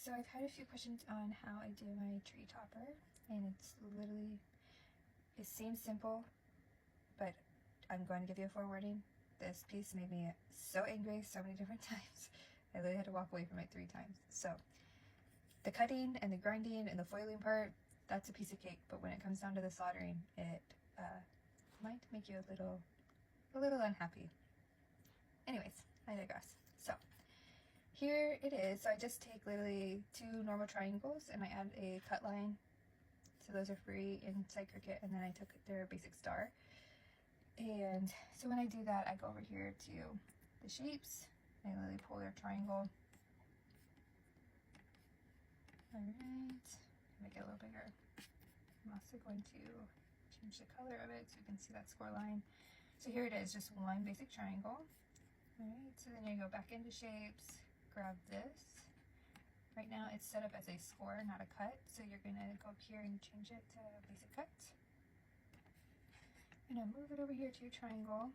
So I've had a few questions on how I do my tree topper, and it's literally, it seems simple, but I'm going to give you a forewarning. This piece made me so angry so many different times. I literally had to walk away from it 3 times. So the cutting and the grinding and the foiling part, that's a piece of cake, but when it comes down to the soldering, it might make you a little unhappy. Anyways, I digress. So here it is. So I just take literally 2 normal triangles and I add a cut line. So those are free inside Cricut, and then I took their basic star. And so when I do that, I go over here to the shapes. I literally pull their triangle. Alright, make it a little bigger. I'm also going to change the color of it so you can see that score line. So here it is, just one basic triangle. Alright, so then you go back into shapes, grab this. Right now it's set up as a score, not a cut, so you're going to go up here and change it to basic cut. You're going to move it over here to your triangle.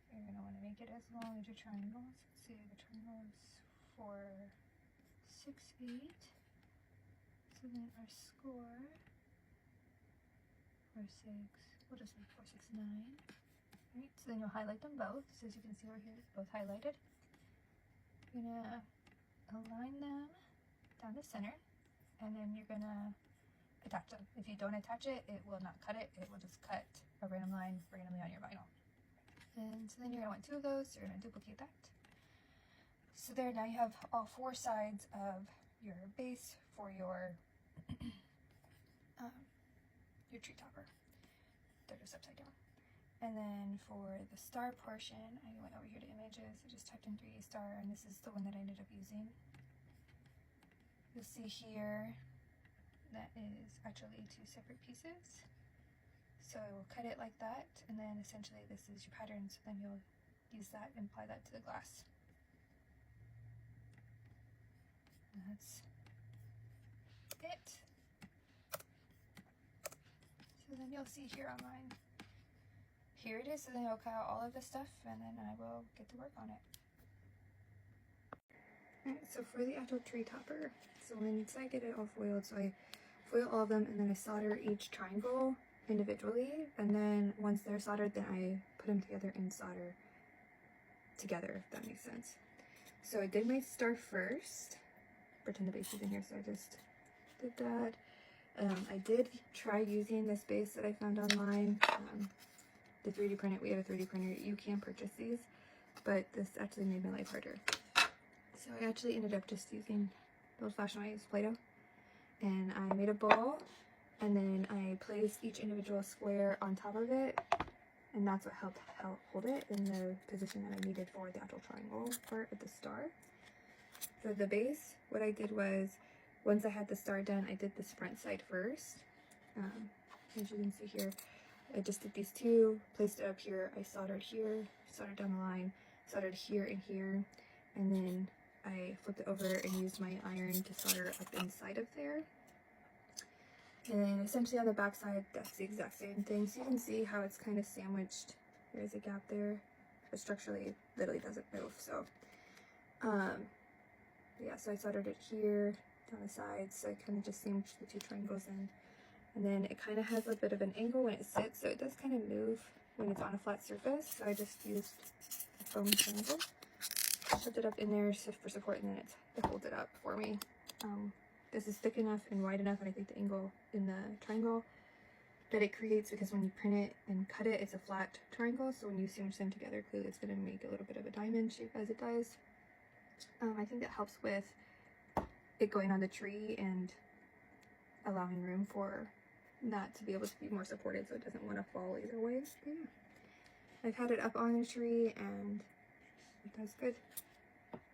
You're going to want to make it as long as your triangle. So let's see, the triangle is 4, 6, 8. So then our score, 4, 6, we'll just make 4, 6, 9. Alright, so then you'll highlight them both. So as you can see over here, both highlighted. You're going to align them down the center, and then you're gonna attach them. If you don't attach it, it will not cut it. It will just cut a random line randomly on your vinyl. And so then you're gonna want 2 of those. So you're gonna duplicate that. So there, now you have all 4 sides of your base for your tree topper. They're just upside down. And then for the star portion, I went over here to images. I just typed in 3D star, and this is the one that I ended up using. You'll see here that is actually 2 separate pieces. So I will cut it like that, and then essentially this is your pattern, so then you'll use that and apply that to the glass. And that's it. So then you'll see here on mine. Here it is, so then I'll cut out all of this stuff, and then I will get to work on it. Alright, so for the actual tree topper, so once I get it all foiled, so I foil all of them, and then I solder each triangle individually, and then once they're soldered, then I put them together and solder together, if that makes sense. So I did my star first. Pretend the base is in here, so I just did that. I did try using this base that I found online. The 3D printer, we have a 3D printer, you can purchase these, but this actually made my life harder. So I actually ended up just using those Flash Noise Play-Doh, and I made a ball, and then I placed each individual square on top of it, and that's what helped hold it in the position that I needed for the actual triangle part of the star. For the base, what I did was, once I had the star done, I did this front side first. As you can see here, I just did these 2, placed it up here, I soldered here, soldered down the line, soldered here and here, and then I flipped it over and used my iron to solder up inside of there. And then essentially on the back side, that's the exact same thing. So you can see how it's kind of sandwiched. There's a gap there, but structurally it literally doesn't move. So yeah, so I soldered it here down the sides, so I kind of just sandwiched the 2 triangles in. And then it kind of has a bit of an angle when it sits, so it does kind of move when it's on a flat surface. So I just used a foam triangle, shoved it up in there for support, and then it holds it up for me. This is thick enough and wide enough, and I think the angle in the triangle that it creates, because when you print it and cut it, it's a flat triangle, so when you sandwich them together, clearly it's going to make a little bit of a diamond shape as it does. I think that helps with it going on the tree and allowing room for that to be able to be more supported, so it doesn't want to fall either way. But yeah, I've had it up on the tree and it does good.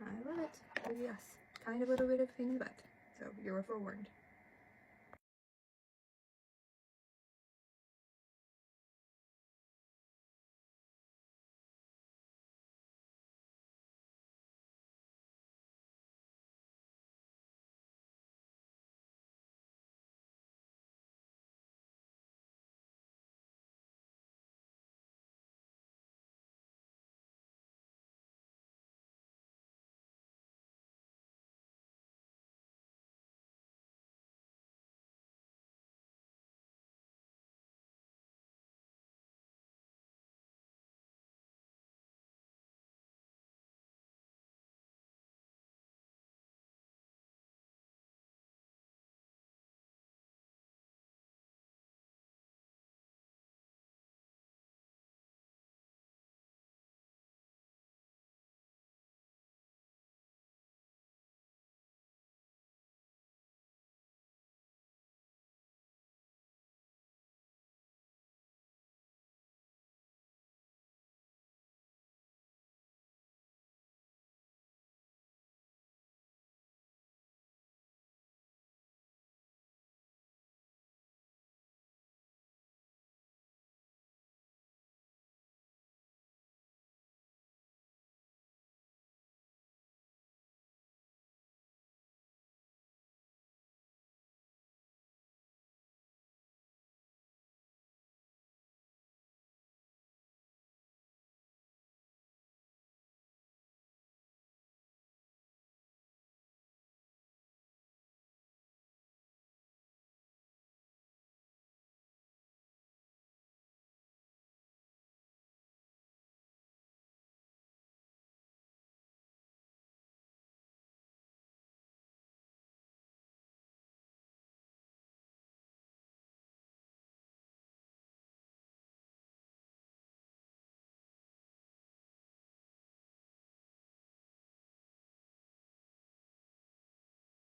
I love it. But yes, kind of a little bit of a pain in the butt, so you were forewarned.